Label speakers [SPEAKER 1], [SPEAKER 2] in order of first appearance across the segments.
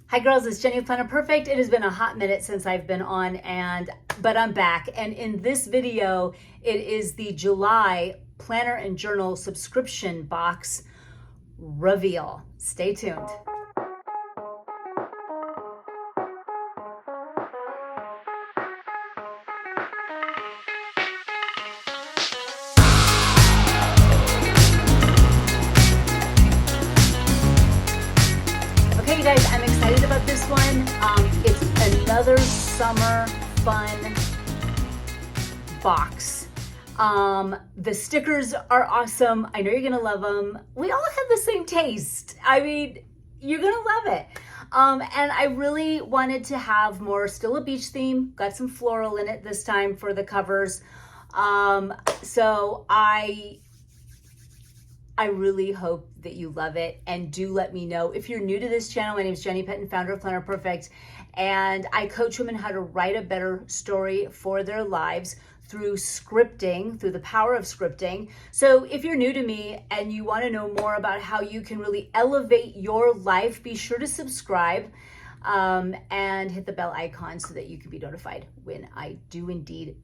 [SPEAKER 1] Hi girls, it's Jenny of Planner Perfect. It has been a hot minute since I've been on, but I'm back. And in this video, it is the July Planner and Journal subscription box reveal. Stay tuned. Okay, you guys, I'm excited about this one. It's another summer fun box. The stickers are awesome. I know you're gonna love them. We all have the same taste. I mean, you're gonna love it. And I really wanted to have more, still a beach theme. Got some floral in it this time for the covers. So I really hope that you love it, and do let me know. If you're new to this channel, my name is Jenny Penton, founder of Planner Perfect, and I coach women how to write a better story for their lives through scripting, through the power of scripting. So if you're new to me and you want to know more about how you can really elevate your life, be sure to subscribe and hit the bell icon so that you can be notified when I do indeed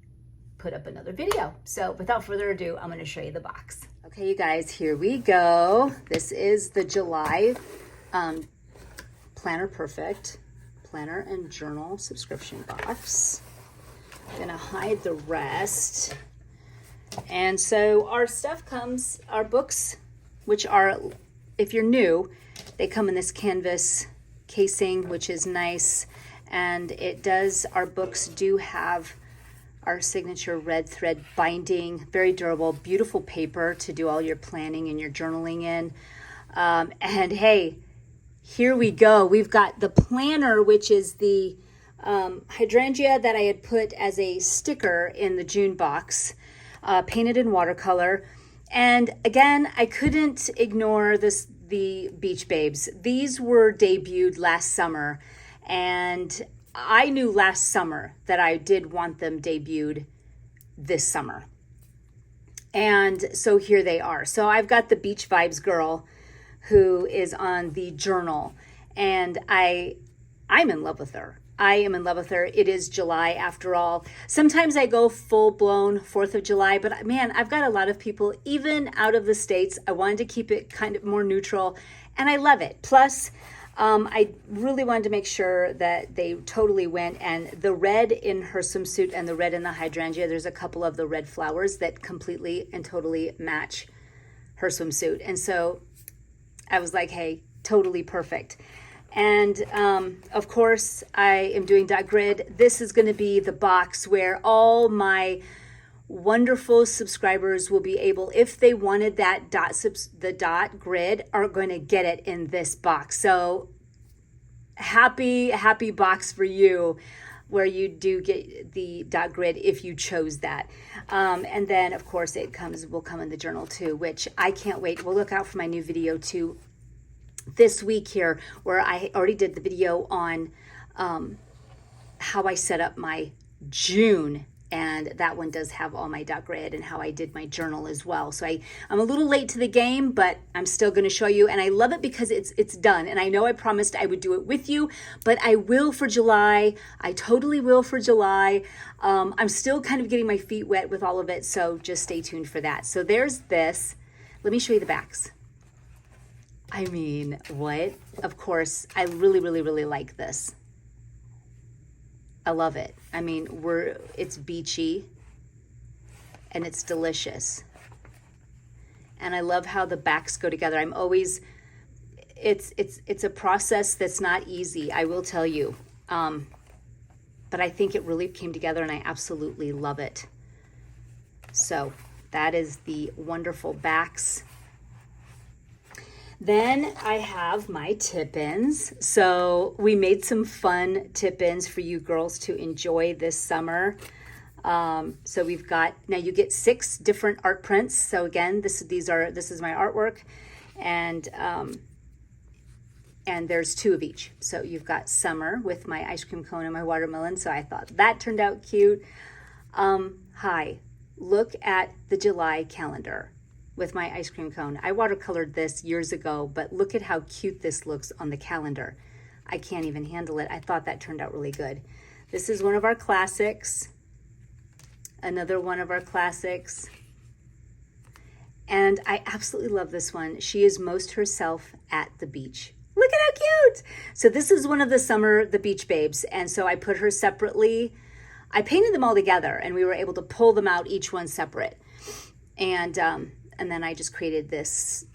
[SPEAKER 1] put up another video. So without further ado, I'm going to show you the box. Okay, you guys, here we go. This is the July Planner Perfect Planner and Journal subscription box. I'm gonna hide the rest. And so our stuff comes, our books, which are, if you're new, they come in this canvas casing, which is nice. And it does, our books do have our signature red thread binding, very durable, beautiful paper to do all your planning and your journaling in. And hey, here we go. We've got the planner, which is the hydrangea that I had put as a sticker in the June box, painted in watercolor. And again, I couldn't ignore the Beach Babes. These were debuted last summer, and I knew last summer that I did want them debuted this summer. And so here they are. So I've got the Beach Vibes girl who is on the journal, and I'm in love with her. I am in love with her. It is July after all. Sometimes I go full blown 4th of July, but man, I've got a lot of people, even out of the States. I wanted to keep it kind of more neutral, and I love it. Plus, I really wanted to make sure that they totally went, and the red in her swimsuit and the red in the hydrangea, there's a couple of the red flowers that completely and totally match her swimsuit. And so I was like, hey, totally perfect. And of course, I am doing dot grid. This is going to be the box where all my wonderful subscribers will be able, if they wanted that the dot grid, are going to get it in this box. So happy box for you, where you do get the dot grid if you chose that. And then of course it will come in the journal too, which I can't wait. We'll look out for my new video too this week here, where I already did the video on how I set up my June, and that one does have all my dot grid and how I did my journal as well. So I'm a little late to the game, but I'm still going to show you, and I love it because it's done. And I know I promised I would do it with you, but I will for July. I totally will for July. I'm still kind of getting my feet wet with all of it, so just stay tuned for that. So there's this. Let me show you the backs. I mean, what? Of course, I really, really, really like this. I love it. I mean, it's beachy and it's delicious. And I love how the backs go together. It's a process that's not easy, I will tell you. But I think it really came together, and I absolutely love it. So that is the wonderful backs. Then I have my tip-ins. So we made some fun tip-ins for you girls to enjoy this summer. So we've got, now you get 6 different art prints. So again, this is my artwork, and there's 2 of each. So you've got summer with my ice cream cone and my watermelon. So I thought that turned out cute. Hi, look at the July calendar with my ice cream cone. I watercolored this years ago, but look at how cute this looks on the calendar. I can't even handle it. I thought that turned out really good. This is one of our classics. Another one of our classics. And I absolutely love this one. She is most herself at the beach. Look at how cute. So this is one of the beach babes. And so I put her separately. I painted them all together and we were able to pull them out, each one separate. And then I just created this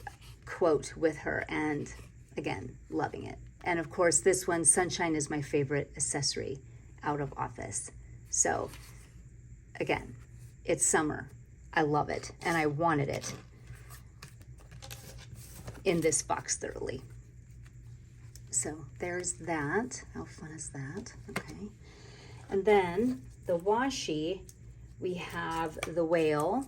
[SPEAKER 1] quote with her, and again, loving it. And of course, this one, sunshine is my favorite accessory out of office. So again, it's summer. I love it, and I wanted it in this box thoroughly. So there's that. How fun is that? Okay. And then the washi, we have the whale.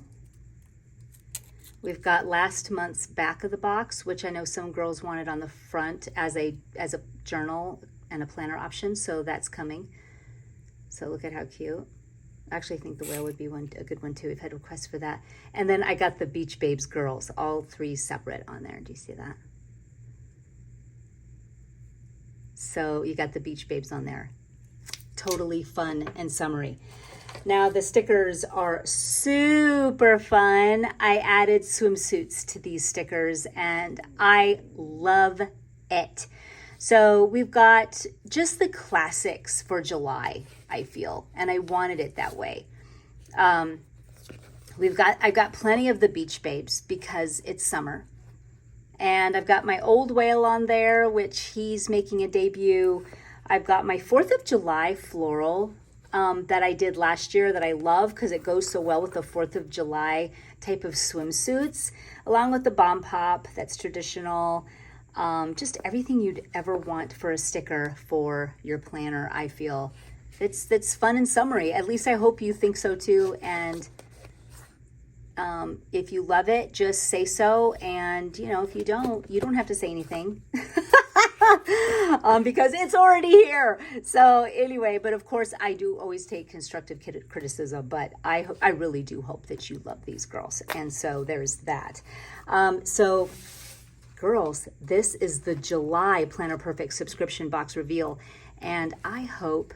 [SPEAKER 1] We've got last month's back of the box, which I know some girls wanted on the front as a journal and a planner option, so that's coming. So look at how cute. Actually, I think the whale would be a good one too. We've had requests for that. And then I got the Beach Babes girls, all three separate on there. Do you see that? So you got the Beach Babes on there. Totally fun and summery. Now the stickers are super fun. I added swimsuits to these stickers and I love it. So we've got just the classics for July, I feel, and I wanted it that way. I've got plenty of the Beach Babes because it's summer. And I've got my old whale on there, which he's making a debut. I've got my 4th of July floral that I did last year that I love because it goes so well with the 4th of July type of swimsuits, along with the Bomb Pop that's traditional. Just everything you'd ever want for a sticker for your planner, I feel. It's fun and summery. At least I hope you think so too. And if you love it, just say so. And, if you don't, you don't have to say anything. Because it's already here. So anyway, but of course I do always take constructive criticism, but I really do hope that you love these girls. And so there's that. So girls, this is the July Planner Perfect subscription box reveal. And I hope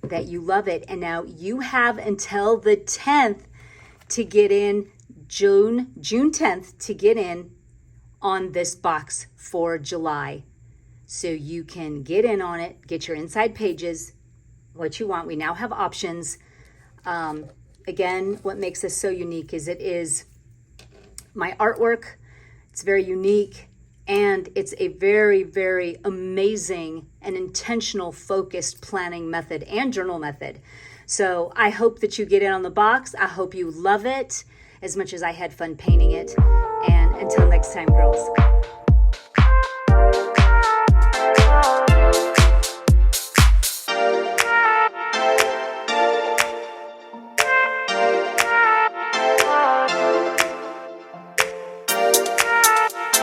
[SPEAKER 1] that you love it. And now you have until the 10th to get in, June 10th to get in on this box for July. So you can get in on it, get your inside pages, what you want. We now have options. Again, what makes this so unique is it is my artwork. It's very unique, and it's a very, very amazing and intentional focused planning method and journal method. So I hope that you get in on the box. I hope you love it as much as I had fun painting it. And until next time, girls.